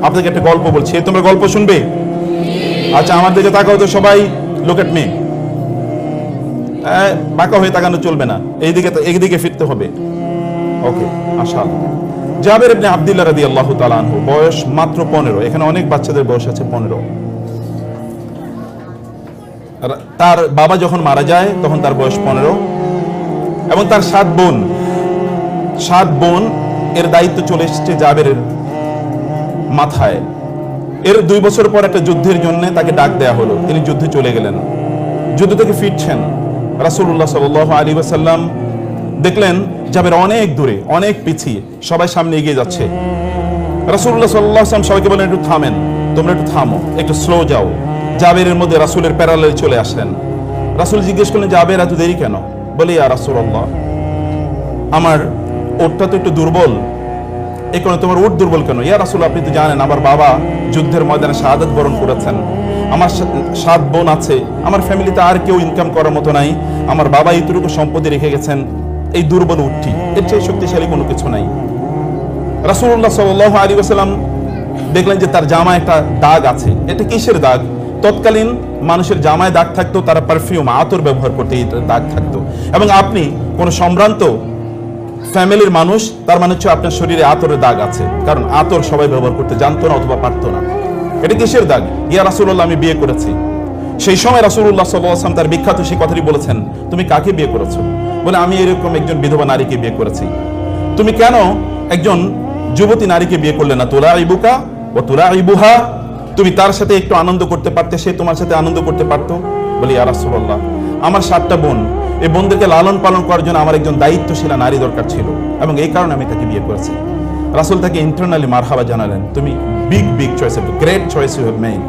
আপনাকে একটা গল্প বলছি, তোমরা গল্প শুনবে? আচ্ছা, আমার দিকে তাকাও তো সবাই, লুক এট মি। বাঁকা হয়ে তাকানো চলবে না, এইদিকে ফিরতে হবে। ওকে, মাশাআল্লাহ। জাবের ইবনে আব্দুল্লাহ রাদিয়াল্লাহু তাআলা আনহু, বয়স মাত্র 15। এখানে অনেক বাচ্চাদের বয়স আছে 15। তার বাবা যখন মারা যায় তখন তার বয়স 15, এবং তার 7 বোন এর দায়িত্ব চলে এসেছে জাবেরের মাথায়। এর 2 বছর পর একটা যুদ্ধের জন্য তাকে ডাক দেয়া হলো, তিনি যুদ্ধে চলে গেলেন। যুদ্ধ থেকে ফিরছেন, রাসূলুল্লাহ সাল্লাল্লাহু আলাইহি ওয়াসাল্লাম দেখলেন জাবের অনেক দূরে, অনেক পিছিয়ে, সবাই সামনে এগিয়ে যাচ্ছে। রাসূলুল্লাহ সাল্লাল্লাহু আলাইহি ওয়াসাল্লাম সবাইকে বলেন, একটু থামেন, তোমরা একটু থামো, একটু স্লো যাও। জাবেরের মধ্যে রাসূলের প্যারালালে চলে আসলেন। রাসূল জিজ্ঞেস করলেন, জাবের এত দেরি কেন? বলে, ইয়া রাসূলুল্লাহ, আমার ওটটা তো একটু দুর্বল। এই কারণে। তোমার উট দুর্বল কেন? ইয়া রাসূল, আপনি তো জানেন আমার বাবা যুদ্ধের ময়দানে শাহাদাত বরণ করেছেন, আমার 7 বোন আছে, আমার ফ্যামিলিতে আর কেউ ইনকাম করার মতো নাই, আমার বাবা এইটুকু সম্পত্তি রেখে গেছেন, এই দুর্বল উটটি, এর চেয়ে শক্তিশালী কোনো কিছু নাই। রাসূলুল্লাহ সাল্লাল্লাহু আলাইহি ওয়াসাল্লাম দেখলেন যে তার জামায় একটা দাগ আছে। এটা কিসের দাগ? তৎকালীন মানুষের জামায় দাগ থাকতো, তারা পারফিউম, আতর ব্যবহার করতে এই দাগ থাকতো। এবং আপনি কোনো সম্ভ্রান্ত ফ্যামিলির মানুষ, তার মানে হচ্ছে আপনার শরীরে আতরের দাগ আছে, কারণ আতর সবাই ব্যবহার করতে জানতো না অথবা পারতো না। এটা কিসের দাগ? ইয়া রাসূলুল্লাহ, আমি বিয়ে করেছি। সেই সময় রাসূলুল্লাহ সাল্লাল্লাহু আলাইহি ওয়াসাল্লাম তার বিখ্যাত সেই কথাটি বলেছেন, তুমি কাকে বিয়ে করেছো? বলে, আমি এরকম একজন বিধবা নারীকে বিয়ে করেছি। তুমি কেন একজন যুবতী নারীকে বিয়ে করলে না? তুলাইবুকা ওয়া তুলাইবুহা, তুমি তার সাথে একটু আনন্দ করতে পারতে, সে তোমার সাথে আনন্দ করতে পারতো। বলি, ইয়া রাসূলুল্লাহ, আমার 7টা বোন, এই বোনদেরকে লালন পালন করার জন্য আমার একজন দায়িত্বশীল নারী দরকার ছিল, এবং এই কারণে আমি তাকে বিয়ে করেছি। রাসূল তাকে ইন্টারনালি মারহাবা জানালেন, তুমি big choice, great choice you have made.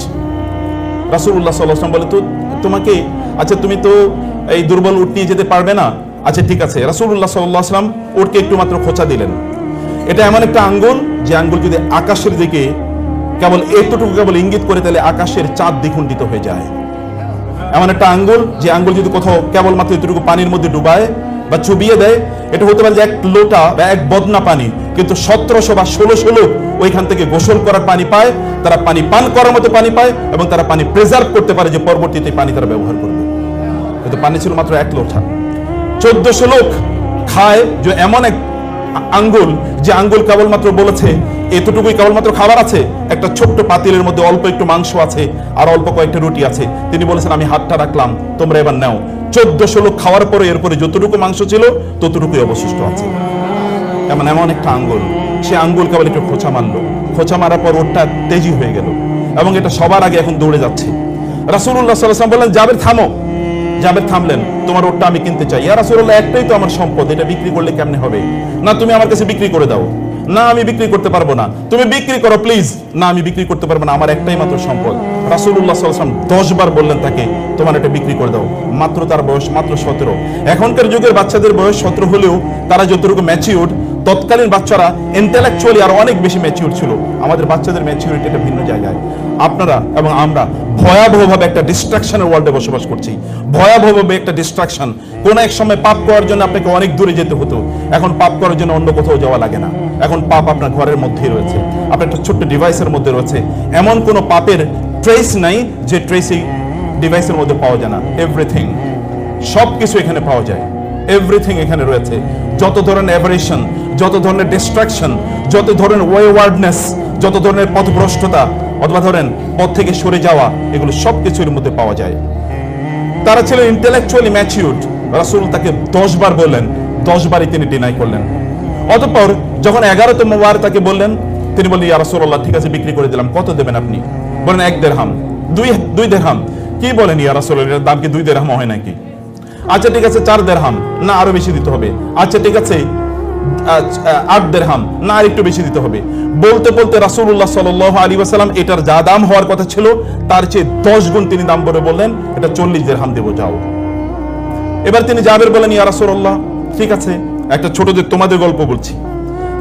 রাসূলুল্লাহ সাল্লাল্লাহু আলাইহি ওয়াসাল্লাম বলে, তো তোমাকে, আচ্ছা তুমি তো এই দুর্বল উট নিয়ে যেতে পারবে না, আচ্ছা ঠিক আছে। রাসূলুল্লাহ সাল্লাল্লাহু আলাইহি ওয়াসাল্লাম উটকে একটু মাত্র খোঁচা দিলেন। এটা এমন একটা আঙ্গুল, যে আঙ্গুল যদি আকাশের দিকে কেবল এতটুকু কেবল ইঙ্গিত করে, তাহলে আকাশের চাঁদ দ্বিখণ্ডিত হয়ে যায়। এমন একটা আঙ্গুল, যে আঙ্গুল যদি কোথাও কেবলমাত্র এতটুকু পানির মধ্যে ডুবায় বা চুবিয়ে দেয়, এটা হতে পারে যে 1 লোটা বা 1 বদনা পানি, কিন্তু 1700 বা 1600 লোক ওইখান থেকে গোসল করার পানি পায়, তারা পানি পান করার মতো পানি পায়, এবং তারা পানি প্রিজার্ভ করতে পারে যে পরবর্তীতে পানি তারা ব্যবহার করবে। কিন্তু পানি ছিল মাত্র 1 লোটা। 1400 লোক খায় যে এমন এক আঙ্গুল, যে আঙ্গুল কেবলমাত্র বলেছে এতটুকুই কেবলমাত্র খাবার আছে, একটা ছোট্ট পাতিলের মধ্যে অল্প একটু মাংস আছে আর অল্প কয়েকটা রুটি আছে। তিনি বলেছেন, আমি হাতটা রাখলাম, তোমরা এবার নাও। 1400 লোক খাওয়ার পরে এরপরে যতটুকু মাংস ছিল ততটুকুই অবশিষ্ট আছে। এমন একটা আঙ্গুল, সে আঙ্গুল কেবল একটু খোঁচা মারলো, খোঁচা মারার পর ওটা তেজি হয়ে গেল, এবং এটা সবার আগে এখন দৌড়ে যাচ্ছে। রাসূলুল্লাহ সাল্লাল্লাহু আলাইহি ওয়াসাল্লাম বললেন, জাবের থামো। জাবের থামলেন, তোমার ওটটা আমি কিনতে চাই। ইয়া রাসূলুল্লাহ, একটাই তো আমার সম্পদ, এটা বিক্রি করলে কেমনে হবে? না, তুমি আমার কাছে বিক্রি করে দাও। না, আমি বিক্রি করতে পারবো না। তুমি বিক্রি করো প্লিজ। না, আমি বিক্রি করতে পারবো না, আমার একটাই মাত্র সম্পদ। রাসূলুল্লাহ সাল্লাল্লাহু আলাইহি ওয়াসাল্লাম 10 বার বললেন তাকে, তোমার এটা বিক্রি করে দাও। মাত্র তার বয়স মাত্র 17। এখনকার যুগের বাচ্চাদের বয়স 17 হলেও তারা যতটুকু ম্যাচিউর, তৎকালীন বাচ্চারা ইন্টেলেকচুয়ালি আর অনেক বেশি ম্যাচিউর ছিল। আমাদের বাচ্চাদের ম্যাচিউরিটি একটা ভিন্ন জায়গায়। আপনারা এবং আমরা ভয়াবহভাবে একটা ডিস্ট্রাকশনের ওয়ার্ল্ডে বসবাস করছি, ভয়াবহভাবে একটা ডিস্ট্রাকশন। কোন এক সময় পাপ করার জন্য আপনাকে অনেক দূরে যেতে হতো, এখন পাপ করার জন্য অন্য কোথাও যাওয়া লাগে না। এখন পাপ আপনার ঘরের মধ্যেই রয়েছে, আপনার একটা ছোট্ট ডিভাইসের মধ্যে রয়েছে। এমন কোনো পাপের ট্রেস নাই যে ট্রেস এই ডিভাইসের মধ্যে পাওয়া যায় না। এভরিথিং, সবকিছু এখানে পাওয়া যায়, এভরিথিং এখানে রয়েছে। যত ধরনের অ্যাভারেশন, যত ধরনের ডিস্ট্রাকশন, যত ধরনের ওয়েওয়ার্ডনেস, যত ধরনের পথভ্রষ্টতা অথবা ধরেন পথ থেকে সরে যাওয়া, এগুলো সবকিছু এর মধ্যে পাওয়া যায়। তারা ছিলেন ইন্টেলেকচুয়ালি ম্যাচিউরড। রাসূল তাকে 10 বার বললেন, 10 বারই তিনি ডিনাই করলেন। অতঃপর যখন 11তম বার তাকে বললেন, তিনি বললেন, ইয়া রাসূলুল্লাহ, ঠিক আছে বিক্রি করে দিলাম। কত দেবেন আপনি? বলেন 1 দিরহাম। 2 দিরহাম। কি বলেন ইয়া রাসূলুল্লাহ, এর দাম কি 2 দিরহাম হয় নাকি? আচ্ছা ঠিক আছে 4 দিরহাম। না, আরো বেশি দিতে হবে। আচ্ছা ঠিক আছে 8 দিরহাম। না, আর একটু বেশি দিতে হবে। বলতে বলতে রাসূলুল্লাহ সাল্লাল্লাহু আলাইহি ওয়াসাল্লাম এটার যা দাম হওয়ার কথা ছিল তার চেয়ে 10 গুণ তিনি দাম বলে বললেন, এটা 40 দিরহাম দেব, যাও। এবার তিনি জাবের বলেন, ইয়া রাসূলুল্লাহ, ঠিক আছে, একটা ছোটদের তোমাদের গল্প বলছি।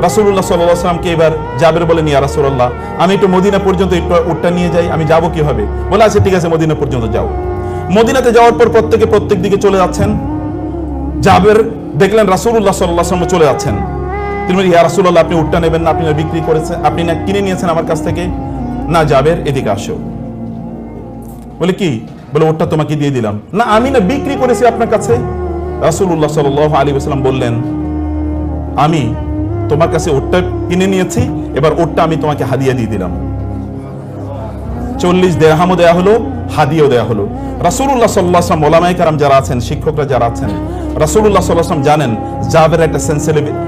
রাসূলুল্লাহ সাল্লাল্লাহু আলাইহি ওয়াসাল্লামকে এবার জাবের বলেন, ইয়া রাসূলুল্লাহ, আমি একটু মদিনা পর্যন্ত একটু উটটা নিয়ে যাই, আমি যাব কিভাবে? বলে, আচ্ছা ঠিক আছে, মদিনা পর্যন্ত যাও। মদিনাতে যাওয়ার পর প্রত্যেক দিকে চলে যাচ্ছেন। জাবের দেখলেন রাসূলুল্লাহ সাল্লাল্লাহু আলাইহি ওয়াসাল্লাম চলে যাচ্ছেন। তিনি বলেন, ইয়া রাসূলুল্লাহ, আপনি উটটা নেবেন না? আপনি না বিক্রি করেছেন, আপনি না কিনে নিয়েছেন আমার কাছ থেকে? না জাবের, এদিকে আসো। বলে কি? বলে উটটা তোমাকে দিয়ে দিলাম। না, আমি না বিক্রি করেছি আপনার কাছে। রাসূলুল্লাহ সাল্লাল্লাহু আলাইহি ওয়াসাল্লাম বললেন, আমি তোমার কাছে উটটা কিনে নিয়েছি, এবার উটটা আমি তোমাকে হাদিয়া দিয়ে দিলাম। 40 দিরহামও দেয়া হলো, হাদিয়াও দেয়া হলো। রাসূলুল্লাহ সাল্লাল্লাহু আলাইহি ওয়াসাল্লাম, ওলামায়ে কেরাম যারা আছেন, শিক্ষকরা যারা আছেন, রাসূলুল্লাহ সাল্লাল্লাহু আলাইহি ওয়াসাল্লাম জানেন জাবের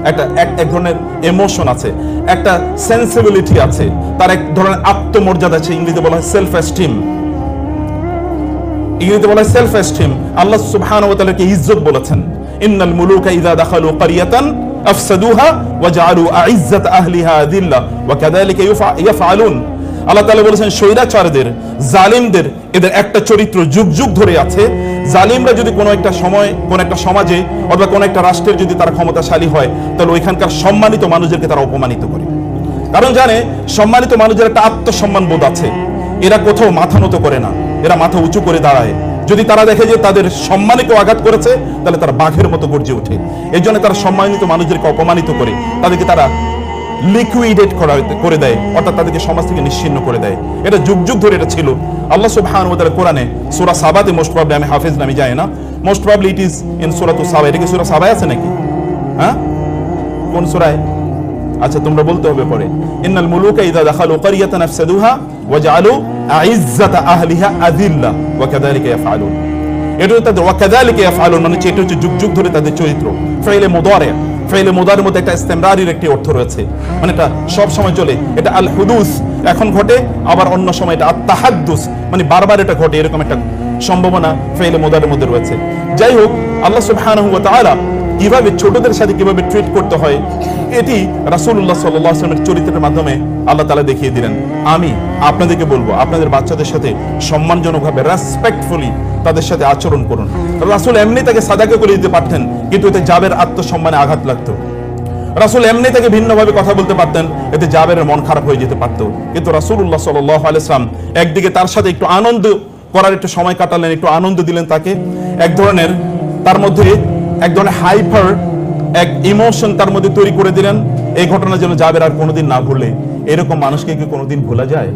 একটা এক ধরনের ইমোশন আছে, একটা সেন্সিবিলিটি আছে, তার এক ধরনের আত্মমর্যাদা আছে। ইংরেজিতে বলা হয় সেলফ এস্টিম। ইংরেজিতে বলা হয় সেলফ এস্টিম। আল্লাহ সুবহানাহু ওয়া তাআলা কে ইজ্জত বলেছেন, ইন্নাল মুলুকা ইযা দাখালু ক্বরিয়াতান আফসাদুহা ওয়া জাআলু আইজ্জাত আহলিহা যিল্লা ওয়া কাযালিকা ইয়াফআলুন। আল্লাহ তাআলা বলেছেন, স্বৈরাচারদের, জালিমদের, এদের একটা চরিত্র যুগ যুগ ধরে আছে। জালিমরা যদি কোনো একটা সময়, কোন একটা সমাজে অথবা কোন একটা রাষ্ট্রের যদি তারা ক্ষমতাশালী হয়, তাহলে ওইখানকার সম্মানিত মানুষদেরকে তারা অপমানিত করে। কারণ জানে, সম্মানিত মানুষের একটা আত্মসম্মান বোধ আছে, এরা কোথাও মাথা নত করে না, এরা মাথা উঁচু করে দাঁড়ায়। যদি তারা দেখে যে তাদের সম্মানিত আঘাত করেছে, তাহলে তারা বাঘের মতো গর্জে ওঠে। এই জন্য তারা সম্মানিত মানুষদেরকে অপমানিত করে, তাদেরকে তারা লিকুইডেট করে দেয়, অর্থাৎ তাদেরকে সমাজ থেকে নিশ্চিহ্ন করে দেয়। এটা যুগ যুগ ধরে এটা ছিল। আল্লাহ সুবহানাহু ওয়া তাআলা কোরআনে সূরা সাবাতে, মোস্ট প্রবাবলি, আমি হাফেজ নামি যায় না, most probably it is in সূরাতুস সাবা। এটা কি সূরা সাবায় আছে নাকি? হ্যাঁ, কোন সূরায়? আচ্ছা, তোমরা বলতে হবে পরে। ইন্নাল মুলুকা ইযা দাখালু ক্বরিয়াতান আফসাদুহা ওয়া জাআলু আইজ্জাতা আহলিহা আযিল্লা ওয়া কাযালিকা ইয়াফআলুন। এটা তাদের ওয়া কাযালিকা ইয়াফআলুন মানে এটা হচ্ছে যুগ যুগ ধরে তাদের চরিত্র। ফাইলে মুদারি, ফাইলে মুদারির মধ্যে একটা ইস্তেমরারির একটি অর্থ রয়েছে, মানে এটা সব সময় চলে। এটা আল হুদুস, এখন ঘটে, আবার অন্য সময় এটা আত-তাহাদ্দুস, মানে বারবার এটা ঘটে, এরকম একটা সম্ভাবনা ফাইলে মুদারির মধ্যে রয়েছে। যাই হোক, আল্লাহ সুবহানাহু ওয়া তাআলা কিভাবে ছোটদের সাথে কিভাবে ট্রিট করতে হয়, এটি রাসূলুল্লাহ সাল্লাল্লাহু আলাইহি ওয়াসাল্লামের চরিত্রের মাধ্যমে আল্লাহ তাআলা দেখিয়ে দিলেন। আমি আপনাদেরকে বলবো, আপনাদের বাচ্চাদের সাথে সম্মানজনকভাবে, রেসপেক্টফুলি তাদের সাথে আচরণ করুন। রাসূল এমনি তাকে সাদাকা করে দিতে পারতেন, কিন্তু এতে জাবের আত্মসম্মানে আঘাত লাগতো। রাসূল এমনি তাকে ভিন্নভাবে কথা বলতে পারতেন, এতে জাবেরের মন খারাপ হয়ে যেতে পারতো। কিন্তু রাসূলুল্লাহ সাল্লাল্লাহু আলাইহি ওয়াসাল্লাম একদিকে তার সাথে একটু আনন্দ করার একটু সময় কাটালেন, একটু আনন্দ দিলেন তাকে, এক ধরনের তার মধ্যে এক ধরনের হাইপার এক ইমোশন তার মধ্যে তৈরি করে দিলেন। এই ঘটনা যেন জাবের আর কোনোদিন না ভুলে। এরকম মানুষকে কি কোনোদিন ভোলা যায়?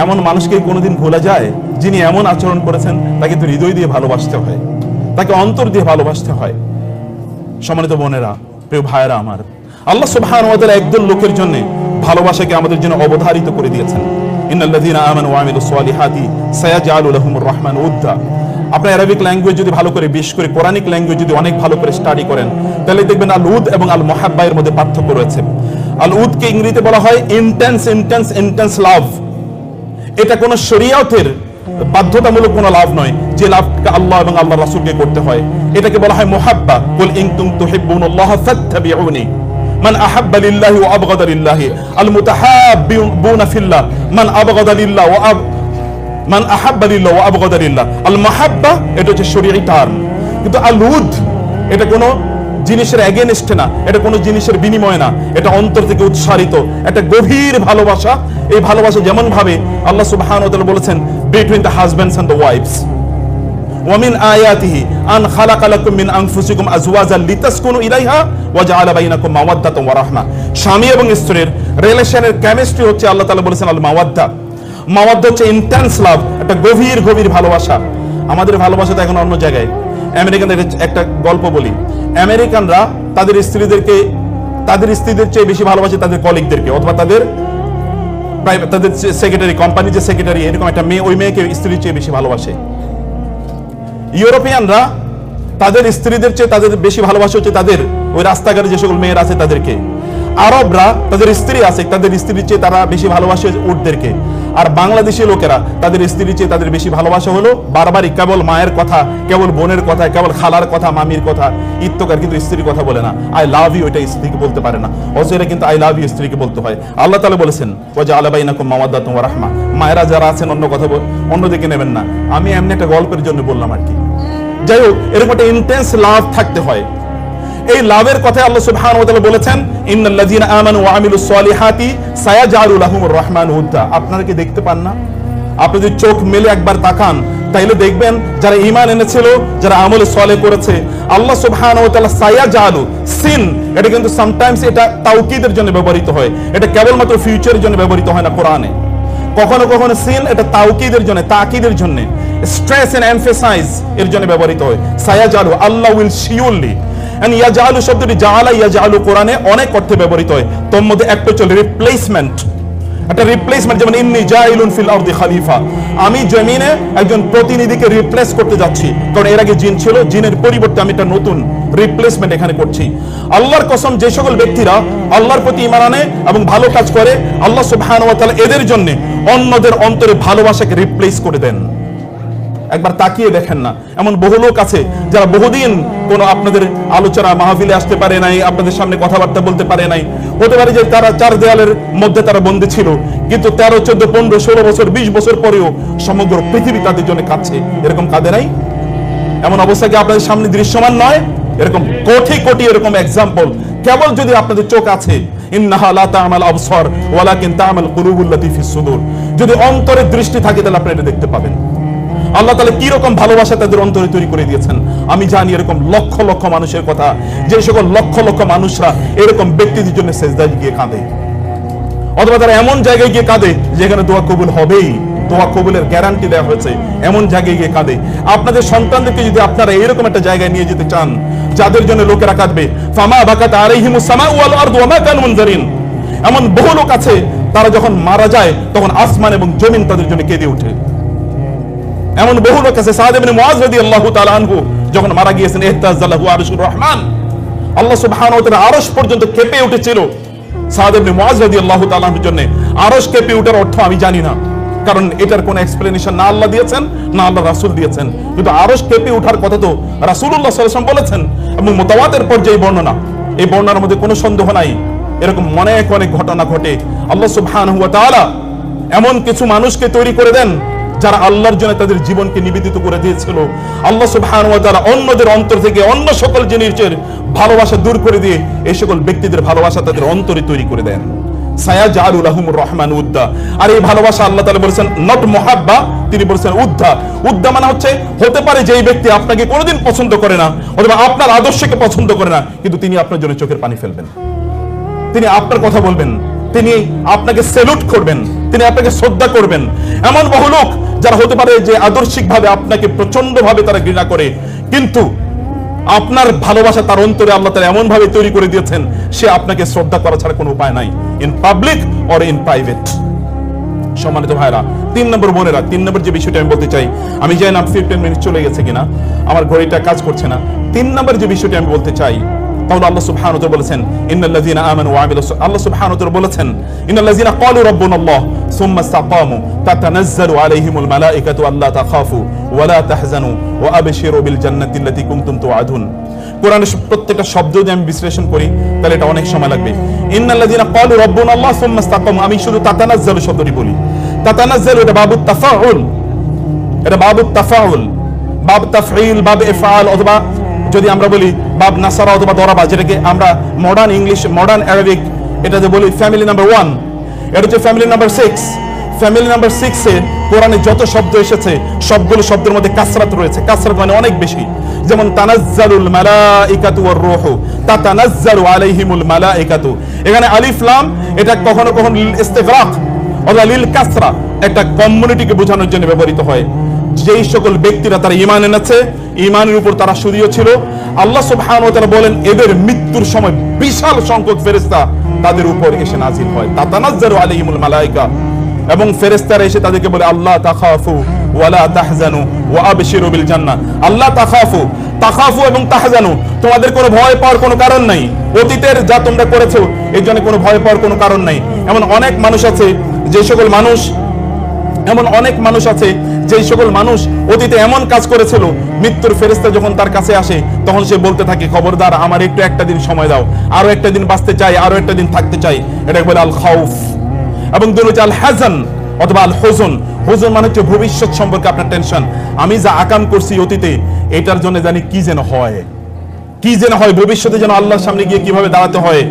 এমন মানুষকে কোনোদিন ভোলা যায়? যিনি এমন আচরণ করেছেন, তাকে তো হৃদয় দিয়ে ভালোবাসতে হয়, তাকে অন্তর দিয়ে ভালোবাসতে হয়। সম্মানিত বোনেরা, প্রিয় ভাইয়েরা আমার, আল্লাহ সুবহানাহু ওয়া তাআলা একদল লোকের জন্য ভালোবাসাকে আমাদের জন্য অবধারিত করে দিয়েছেন। ইন্নাল্লাযীনা আমানু ওয়া আমিলুস সালিহাতি সায়াজআলু লাহুমুর রাহমানু উদ্দা। আপনার আরবিক ল্যাঙ্গুয়েজ যদি ভালো করে, বিশেষ করে কোরআনিক ল্যাঙ্গুয়েজ যদি অনেক ভালো করে স্টাডি করেন, তাহলে দেখবেন আল উদ এবং আল মুহাব্বা এর মধ্যে পার্থক্য রয়েছে। আল উদকে ইংরেজিতে বলা হয় ইন্টেন্স লাভ। এটা কোনো শরীয়তের বাধ্যতামূলক কোনো লাভ নয়, যে লাভটা আল্লাহ এবং আল্লাহর রাসূলকে করতে হয়। এটাকে বলা হয় মুহাব্বা। কুল ইন কুনতুম তুহিব্বুনাল্লাহ ফাত্তাবিউনি মান আহাব্বা লিল্লাহি ওয়া আবগাদা লিল্লাহি। আল মুতাহাব্বিউনা ফিল্লাহ মান আবগাদা লিল্লাহ ওয়া মান আহাব্বা লিল্লাহ ওয়া আবগাদা লিল্লাহ। আল মাহাব্বা এটা হচ্ছে শরীয়ী টার্ম, কিন্তু আল উদ এটা কোনো জিনিসের এগেনস্টে না, এটা কোনো জিনিসের বিনিময় না, এটা অন্তর থেকে উৎসারিত একটা গভীর ভালোবাসা। এই ভালোবাসা যেমন ভাবে আল্লাহ সুবহানাহু ওয়া তাআলা বলেছেন between the husbands and the wives, ওয়া মিন আয়াতিহি আন খালাকা লাকুম মিন আনফুসিকুম আজওয়াজান লিতাসকুনু ইলাইহা ওয়া জাআলা বাইনাকুম মাওয়াদ্দাতান ওয়া রাহমা। স্বামী এবং স্ত্রীর রিলেশনের কেমিস্ট্রি হচ্ছে আল্লাহ তাআলা বলেছেন আল মাওয়াদ্দা। মাওয়াদ্দা হচ্ছে ইন্টেন্স লাভ, একটা গভীর গভীর ভালোবাসা। আমাদের ভালোবাসা তো এখন অন্য জায়গায়। আমেরিকানদের একটা গল্প বলি। আমেরিকানরা তাদের স্ত্রীদের চেয়ে বেশি ভালোবাসে তাদের কলিগদেরকে, অথবা তাদের সেক্রেটারি, কোম্পানির যে সেক্রেটারি, এরকম একটা মেয়ে, ওই মেয়েকে স্ত্রীর চেয়ে বেশি ভালোবাসে। ইউরোপিয়ানরা তাদের স্ত্রীদের চেয়ে তাদের বেশি ভালোবাসা হচ্ছে তাদের ওই রাস্তাঘাটে যে সকল মেয়েরা আছে তাদেরকে। আরবরা তাদের স্ত্রী আছে, তাদের স্ত্রীর চেয়ে তারা বেশি ভালোবাসে উটদেরকে। আর বাংলাদেশি লোকেরা তাদের স্ত্রীর চেয়ে তাদের বেশি ভালোবাসা হলো বারবারই কেবল মায়ের কথা, কেবল বোনের কথা, কেবল খালার কথা, মামির কথা, ইত্তকার, কিন্তু স্ত্রীর কথা বলে না। আই লাভ ইউ এটা স্ত্রীকে বলতে পারে না, অথচ এটা কিন্তু আই লাভ ইউ স্ত্রীকে বলতে হয়। আল্লাহ তাআলা বলেছেন ওয়া জাআলা বাইনাকুম মাওয়াদ্দাতান ওয়া রাহমা। মায়েরা যারা আছেন অন্য কথা অন্যদিকে নেবেন না, আমি এমনি একটা গল্পের জন্য বললাম আর কি। যাই হোক, এরকম একটা ইন্টেন্স লাভ থাকতে হয়। এই লাভের কথা আল্লাহ সুবহানাহু ওয়া তাআলা বলেছেন ইন্নাল্লাযীনা আমানু ওয়া আমিলুস সালিহাতি সায়াজআলু লাহুমুর রাহমানু উদ্দা। আপনারা কি দেখতে পান না? আপনি যদি চোখ মেলে একবার তাকান, তাইলে দেখবেন যারা ঈমান এনেছিল, যারা আমল সালেহ করেছে, আল্লাহ সুবহানাহু ওয়া তাআলা সায়াজালু সিন, এটা কিন্তু সামটাইমস এটা তাওকীদের জন্য ব্যবহৃত হয়, এটা কেবলমাত্র ফিউচারের জন্য ব্যবহৃত হয় না কোরআনে। কখনো কখনো সিন এটা তাওকীদের জন্য, তাকিদের জন্য, স্ট্রেস এন্ড এমফাসাইজ এর জন্য ব্যবহৃত হয়। সায়াজালু, আল্লাহ উইল শিওরলি। এন্ড ইয়াজালু শব্দটি জাআলা ইয়াজালু কোরআনে অনেক অর্থে ব্যবহৃত হয়, তোর মধ্যে একটা হচ্ছে রিপ্লেসমেন্ট, একটা রিপ্লেসমেন্ট। যেমন ইন্নী জাইলুন ফিল আরদি খলিফা, আমি জমিনে একজন প্রতিনিধিকে রিপ্লেস করতে যাচ্ছি, কারণ এর আগে জিন ছিল, জিনের পরিবর্তে আমি একটা নতুন রিপ্লেসমেন্ট এখানে করছি। আল্লাহর কসম, যে সকল ব্যক্তিরা আল্লাহর প্রতি ঈমান আনে এবং ভালো কাজ করে, আল্লাহ সুবহানাহু ওয়া তাআলা এদের জন্য অন্যদের অন্তরে ভালোবাসাকে রিপ্লেস করে দেন। একবার তাকিয়ে দেখেন না, এমন বহু লোক আছে যারা বহুদিন কোনো আপনাদের আলোচনা মাহফিলে আসতে পারে নাই, আপনাদের সামনে কথাবার্তা বলতে পারে নাই। হতে পারে যে তারা চার দেয়ালের মধ্যে তারা বন্দী ছিল, কিন্তু 13, 14, 15, 16 বছর, 20 বছর পরেও সমগ্র পৃথিবী তাদের জন্য কাঁদছে। এরকম কাঁদে নাই? এমন অবস্থা কি আপনাদের সামনে দৃশ্যমান নয়? এরকম কোটি কোটি এরকম এক্সাম্পল। কেবল যদি আপনাদের চোখ আছে, ইন্নাহা লা তা'মাল আবসার ওয়ালাকিন তা'মাল কুলুবুল লাতী ফিস সুদূর, যদি অন্তরের দৃষ্টি থাকে তাহলে আপনি এটা দেখতে পাবেন। আল্লাহ তাআলা কি রকম ভালোবাসা তাদের অন্তরে তৈরি করে দিয়েছেন। আমি জানি এরকম লক্ষ লক্ষ মানুষের কথা, যে সকল লক্ষ লক্ষ মানুষরা এরকম ব্যক্তিদের জন্য সেজদায় গিয়ে কাঁদে, অথবা তারা এমন জায়গায় গিয়ে কাঁদে যেখানে দোয়া কবুল হবেই, দোয়া কবুলের গ্যারান্টি দেওয়া হয়েছে, এমন জায়গায় গিয়ে কাঁদে। আপনাদের সন্তানদেরকে যদি আপনারা এরকম একটা জায়গায় নিয়ে যেতে চান যাদের জন্য লোকেরা কাঁদবে, ফামা বাকাত আলাইহিমুস সামাউ ওয়াল আরদু ওয়া মা কানু মুনজারিন, এমন বহু লোক আছে তারা যখন মারা যায় তখন আসমান এবং জমিন তাদের জন্য কেঁদে ওঠে। এমন বহু লোক আছে, সাদ ইবনে মুআয রাদিয়াল্লাহু তাআলা আনহু যখন মারা গিয়েছেন, ইহতাযালাহু আরশুর রহমান, আল্লাহ সুবহানাহু ওয়া তাআলা আরশ পর্যন্ত কেঁপে উঠেছিল সাদ ইবনে মুআয রাদিয়াল্লাহু তাআলা আনহুর জন্য। আরশ কেঁপে ওঠার অর্থ আমি জানি না, কারণ এটার কোনো এক্সপ্লেনেশন না আল্লাহ দিয়েছেন না আল্লাহ রাসূল দিয়েছেন, কিন্তু আরশ কেঁপে ওঠার কথা তো রাসূলুল্লাহ সাল্লাল্লাহু আলাইহি ওয়াসাল্লাম বলেছেন, এবং মুতাওয়াতির পর্যায়ে বর্ণনা, এই বর্ণনার মধ্যে কোনো সন্দেহ নাই। এরকম অনেক অনেক ঘটনা ঘটে। আল্লাহ সুবহানাহু ওয়া তাআলা এমন কিছু মানুষকে তৈরি করে দেন যারা আল্লাহর জন্য তাদের জীবনকে নিবেদিত করে দিয়েছিল। আল্লাহ সুবহানাহু ওয়া তাআলা অন্যদের অন্তর থেকে অন্য সকল জিনিসের ভালোবাসা দূর করে দিয়ে এই সকল ব্যক্তিদের ভালোবাসা তাদের অন্তরে তৈরি করে দেন। সায়াজআলু লাহুমুর রহমান উদ্দা, আর এই ভালোবাসা আল্লাহ তাআলা বলেছেন নট মুহাব্বা, তিনি বলেছেন উদ্দা। উদ্দা মানে হচ্ছে, হতে পারে যে এই ব্যক্তি আপনাকে কোনোদিন পছন্দ করে না, অথবা আপনার আদর্শকে পছন্দ করে না, কিন্তু তিনি আপনার জন্য চোখের পানি ফেলবেন, তিনি আপনার কথা বলবেন, তিনি আপনাকে স্যালুট করবেন, তিনি আপনাকে শ্রদ্ধা করবেন। এমন বহু লোক যারা হতে পারে যে আদর্শিকভাবে আপনাকে প্রচন্ড ভাবে তারা ঘৃণা করে, কিন্তু আপনার ভালোবাসা তার অন্তরে আল্লাহ তাআলা এমন ভাবে তৈরি করে দিয়েছেন, সে আপনাকে শ্রদ্ধা করা ছাড়া কোনো উপায় নাই, in public or in private. সম্মানিত ভাইরা, 3 নম্বর বোনেরা, 3 নম্বর যে বিষয়টা আমি বলতে চাই, আমি জানি না 15 মিনিট চলে গেছে কিনা, আমার ঘড়িটা কাজ করছে না। 3 নম্বর যে বিষয়টা আমি বলতে চাই, তাহলে আল্লাহ সুবহানাহু ওয়া তাআলা বলেছেন ইন্নাল্লাযীনা আমানু ওয়া আমিলুস, আল্লাহ সুবহানাহু ওয়া তাআলা বলেছেন ইন্নাল্লাযীনা ক্বালু রাব্বুনাল্লাহ সুম্মা ইসতাকামু তাতানাজ্জালু আলাইহিমুল মালায়েকাতু আল্লা তাখাফু ওয়া লা তাহজানু ওয়া আবশিরু বিল জান্নাতি আল্লাতী কুনতুম তুআদুন। কোরআনের প্রত্যেকটা শব্দ যদি আমি বিশ্লেষণ করি তাহলে এটা অনেক সময় লাগবে। ইন্নাল্লাযীনা ক্বালু রাব্বুনাল্লাহ সুম্মা ইসতাকামু, আমি শুধু তাতানাজ্জালু শব্দটি বলি। তাতানাজ্জালু এটা বাবুত তাফাউল, এটা বাবুত তাফাউল, বাব তাফঈল, বাব ইফআল, অথবা যদি আমরা বলি বাব নাসারা অথবা দরাবা, যেটাকে আমরা মডার্ন ইংলিশ, মডার্ন আরবিক এটাতে বলি ফ্যামিলি নাম্বার 1, এটা হচ্ছে ফ্যামিলি নাম্বার 6। ফ্যামিলি নাম্বার 6 এ কোরআনে যত শব্দ এসেছে সবগুলো শব্দের মধ্যে কাসরাত রয়েছে, কাসরাত মানে অনেক বেশি। যেমন তানাজ্জালুল মালাইকাতু ওয়ার রূহু, তাতানাজ্জালু আলাইহিমুল মালাইকাতু, এখানে আলিফ লাম এটা কখনো কখনো লিল ইস্তিগরাক অথবা লিল কাসরা, একটা কমিউনিটিকে বোঝানোর জন্য ব্যবহৃত হয়। যেই সকল ব্যক্তিরা তারা ঈমান এনেছে, ঈমানের উপর তারা শরীয় ছিল, আল্লাহ সুবহানাহু ওয়া তাআলা বলেন এদের মৃত্যুর সময় বিশাল সংখ্যক ফেরেশতা তাদের উপর এসে নাজিল হয়, তাতানাজ্জালু আলাইহিমুল মালাইকা, এবং ফেরেশতারা এসে তাদেরকে বলে আল্লাহ তাখাফু ওয়া লা তাহজানু ওয়া আবশিরু বিল জান্নাহ। আল্লাহ তাখাফু, তাখাফু এবং তাহজানু, তোমাদের কোনো ভয় পাওয়ার কোনো কারণ নাই, অতীতের যা তোমরা করেছো এর জন্য কোনো ভয় পাওয়ার কোনো কারণ নাই। এমন অনেক মানুষ আছে যে সকল মানুষ, এমন অনেক মানুষ আছে যেই সকল মানুষ অতীতে এমন কাজ করেছিল, মৃত্যুর ফেরেশতা যখন তার কাছে আসে তখন সে বলতে থাকে খবরদার আমার একটু একটা দিন সময় দাও, আরো একটা দিন বাঁচতে চাই, আরো একটা দিন থাকতে চাই। এটা বলে আল খাউফ। এবং দুই হচ্ছে আল হাজান অথবা আল হুজন। হুজন মানে হচ্ছে ভবিষ্যৎ সম্পর্কে আপনার টেনশন, আমি যা আকাম করছি অতীতে এটার জন্য জানি কি যেন হয়, কি যেন হয়, ভবিষ্যতে যেন আল্লাহর সামনে গিয়ে কিভাবে দাঁড়াতে হয়,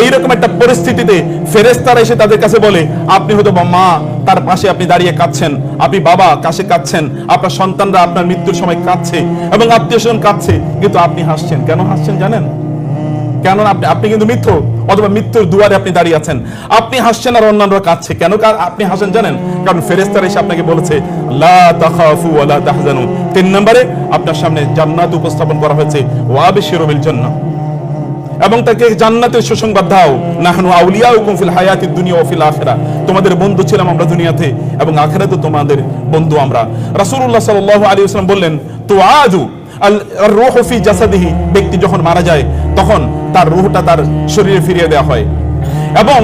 এইরকম একটা পরিস্থিতিতে ফেরেশতারা এসে তাদের কাছে বলে, আপনি হয়তো মা, তার পাশে আপনি দাঁড়িয়ে কাঁদছেন, আপনি বাবা কাছে কাঁদছেন, আপনার সন্তানরা আপনার মৃত্যুর সময় কাঁদছে এবং আত্মীয়স্বজন কাঁদছে, কিন্তু আপনি হাসছেন। কেন হাসছেন জানেন? কেন? আপনি কিন্তু মৃত্যু অথবা মৃত্যুর দুয়ারে আপনি দাঁড়িয়ে আছেন, আপনি হাসছেন আর অন্যান্যরা কাঁদছে। কেন আপনি হাসেন জানেন? কারণ ফেরেশতারা এসে আপনাকে বলেছে লা তাখাফু ওয়া লা তাহজানু। 3 নম্বরে আপনার সামনে জান্নাত উপস্থাপন করা হয়েছে, ওয়া আবশিরু বিল জান্নাহ, এবং তাকে জান্নাতের সুসংবাদ দাও। নাহনু আউলিয়াউকুম ফিল হায়াতিদ দুনিয়া ওয়া ফিল আখিরাহ, তোমাদের বন্ধু ছিলাম আমরা দুনিয়াতে এবং আখিরাতে তোমাদের বন্ধু আমরা। রাসূলুল্লাহ সাল্লাল্লাহু আলাইহি ওয়াসাল্লাম বললেন, তুআদু আর রূহু ফি জাসাদিহি, ব্যক্তি যখন মারা যায় তখন তার রূহটা তার শরীরে ফিরিয়ে দেওয়া হয় এবং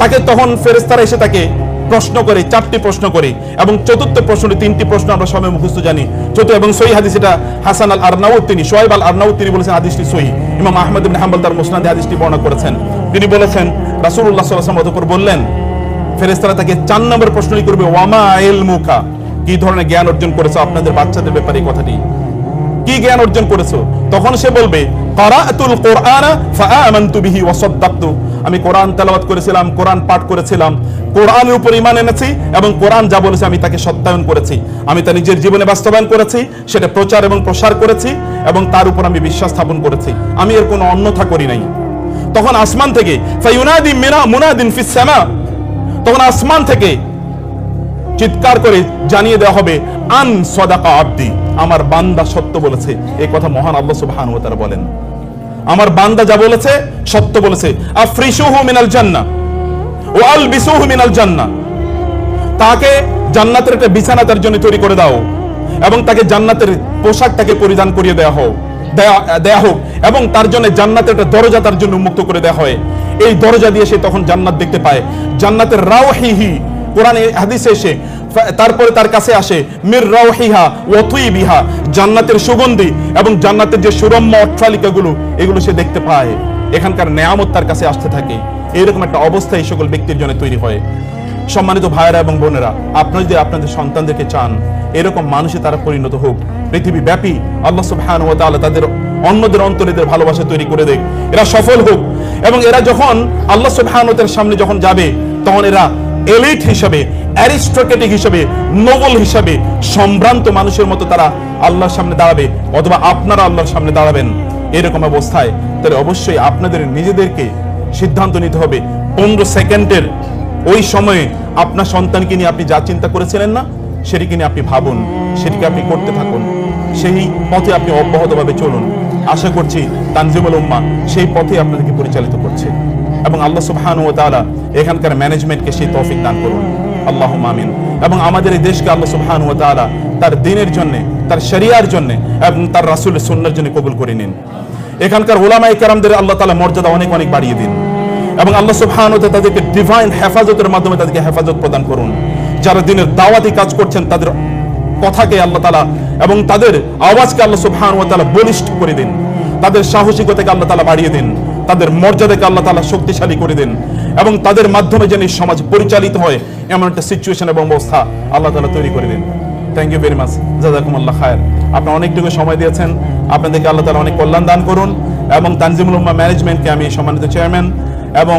তাকে তখন ফেরেশতারা এসে তাকে প্রশ্ন করে, 4টি প্রশ্ন করে, এবং চতুর্থ প্রশ্নটি 3টি প্রশ্ন আমরা সবাই মুখস্থ জানি। চতুর্থ এবং সহিহ হাদিস, এটা হাসান আল আরনাউত তিনি, শোয়েব আল আরনাউত তিনি বলেছেন হাদিসটি সহিহ। ইমাম আহমদ ইবনে হাম্বল তার মুসনাদে হাদিসটি বর্ণনা করেছেন। তিনি বলেছেন রাসূলুল্লাহ সাল্লাল্লাহু আলাইহি ওয়াসাল্লাম উপর বললেন, ফেরেশতারা তাকে 4 নম্বর প্রশ্নই করবে, ওয়ামা ইলমুকা, কি ধরনের জ্ঞান অর্জন করেছো আপনাদের বাচ্চাদের ব্যাপারে, এই কথাটি কি জ্ঞান অর্জন করেছো? তখন সে বলবে, ক্বারাআতুল কুরআনা ফাআমানতু বিহি ওয়া সাদ্দাকতু, আমি কোরআন তেলাওয়াত করেছিলাম, কোরআন পাঠ করেছিলাম, কোরআনের উপর ঈমান এনেছি এবং কোরআন যা বলেছে আমি তাকে সত্যায়ন করেছি, আমি তা নিজের জীবনে বাস্তবায়ন করেছি, সেটা প্রচার এবং প্রসার করেছি এবং তার উপর আমি বিশ্বাস স্থাপন করেছি, আমি এর কোনো অন্যথা করি নাই। তখন আসমান থেকে ফায়ুনাদি মুনাদিন ফিস সামা, তখন আসমান থেকে চিৎকার করে জানিয়ে দেওয়া হবে, আন সাদাকা আবদি, আমার বান্দা সত্য বলেছে। এই কথা মহান আল্লাহ সুবহানাহু ওয়া তাআলা বলেন, আমার বান্দা যা বলেছে সত্য বলেছে। আফরিশুহু মিনাল জান্নাহ ওয়া আলবিসুহু মিনাল জান্নাহ, তাকে জান্নাতের একটা বিছানা তার জন্য তৈরি করে দাও এবং তাকে জান্নাতের পোশাক তাকে পরিধান করিয়ে দেয়া হোক এবং তার জন্য জান্নাতের একটা দরজা তার জন্য উন্মুক্ত করে দেওয়া হয়। এই দরজা দিয়ে সে তখন জান্নাত দেখতে পায়। জান্নাতের রাওহিহি, কোরআনে হাদিসে এসে তারপরে তার কাছে আসে মির রাওহিহা ওয়া তুইবিহা, জান্নাতের সুগন্ধি এবং জান্নাতের যে সুরম্য অট্টালিকাগুলো, এগুলো সে দেখতে পায়। এখানকার নেয়ামত তার কাছে আসতে থাকে। এরকম একটা অবস্থা এই সকল ব্যক্তির জন্য তৈরি হয়। সম্মানিত ভাইয়েরা এবং বোনেরা, আপনারা যদি আপনাদের সন্তানদেরকে চান এরকম মানুষে তারা পরিণত হোক, পৃথিবী ব্যাপী আল্লাহ সুবহানাহু ওয়া তাআলা তাদের অন্যদের অন্তরে এদের ভালোবাসা তৈরি করে দেয়, এরা সফল হোক এবং এরা যখন আল্লাহ সুবহানাহু ওয়া তাআলার সামনে যখন যাবে তখন এরা এলিট হিসাবে, অ্যারিস্টোক্রেটিক হিসাবে, নোবেল হিসাবে, সম্ভ্রান্ত মানুষের মতো তারা আল্লাহর সামনে দাঁড়াবে অথবা আপনারা আল্লাহর সামনে দাঁড়াবেন। এরকম অবস্থায় তাহলে অবশ্যই আপনাদের নিজেদেরকে সিদ্ধান্ত নিতে হবে, 15 সেকেন্ডের ওই সময়ে আপনার সন্তানকে নিয়ে আপনি যা চিন্তা করেছিলেন না, সেটিকে নিয়ে আপনি ভাবুন, সেটিকে আপনি করতে থাকুন, সেই পথে আপনি অব্যাহতভাবে চলুন। আশা করছি তানজিমুল উম্মাহ সেই পথে আপনাদেরকে পরিচালিত করছে এবং আল্লাহ সুবহানাহু ওয়া তাআলা এখানকার ম্যানেজমেন্টকে সেই তৌফিক দান করুন, আল্লাহুম্মা আমিন। এবং আমাদের এই দেশকে আল্লাহ সুবহানাহু ওয়া তাআলা তার দ্বীনের জন্য, তার শরিয়ার জন্য এবং তার রাসূলের সুন্নাহর জন্য কবুল করে নিন। এখানকার উলামায়ে কেরামদের আল্লাহ তাআলা মর্যাদা অনেক অনেক বাড়িয়ে দিন এবং আল্লাহ সুবহানাহু ওয়া তাআলা তাদেরকে ডিভাইন হেফাজতের মাধ্যমে তাদেরকে হেফাজত প্রদান করুন। যারা দ্বীনের দাওয়াতি কাজ করছেন তাদের কথাকে আল্লাহ তাআলা এবং তাদের আওয়াজকে আল্লাহ সুবহানাহু ওয়া তাআলা বলিষ্ঠ করে দিন, তাদের সাহসিকতাকে আল্লাহ তাআলা বাড়িয়ে দিন, তাদের মর্যাদাকে আল্লাহ তাআলা শক্তিশালী করে দিন এবং তাদের মাধ্যমে যেন সমাজ পরিচালিত হয় এমন একটা সিচুয়েশন এবং অবস্থা আল্লাহ তাআলা তৈরি করে দিন। থ্যাংক ইউ ভেরি মাচ, জাযাকুমুল্লাহ খায়র। আপনারা অনেকটুকু সময় দিয়েছেন, আপনাদেরকে আল্লাহ তাআলা অনেক কল্যাণ দান করুন এবং তানজিমুল উম্মাহ ম্যানেজমেন্টকে আমি সম্মানিত চেয়ারম্যান এবং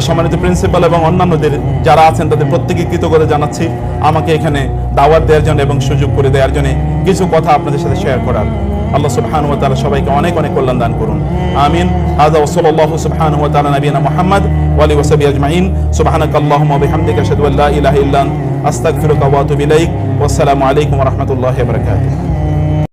সম্মানিত প্রিন্সিপাল এবং অন্যান্যদের যারা আছেন তাদের প্রত্যেককে কৃতজ্ঞতা জানাচ্ছি আমাকে এখানে দাওয়াত দেওয়ার জন্য এবং সুযোগ করে দেওয়ার জন্য কিছু কথা আপনাদের সাথে শেয়ার করার। আল্লাহ সুবহানাহু ওয়া তাআলা সবাইকে অনেক অনেক কল্যাণ দান করুন, আমিন। হাযা ওয়া সাল্লাল্লাহু সুবহানাহু ওয়া তাআলা নবিয়ানা মুহাম্মদ ওয়া আলিহি ওয়া সাহবিহি আজমাইন। সুবহানাকাল্লাহুম্মা ওয়া বিহামদিকা আশহাদু আল্লা ইলাহা ইল্লা আনতা আস্তাগফিরুকা ওয়া আতুবু ইলাইক। ওয়া আসসালামু আলাইকুম ওয়া রাহমাতুল্লাহি ওয়া বারাকাতুহু।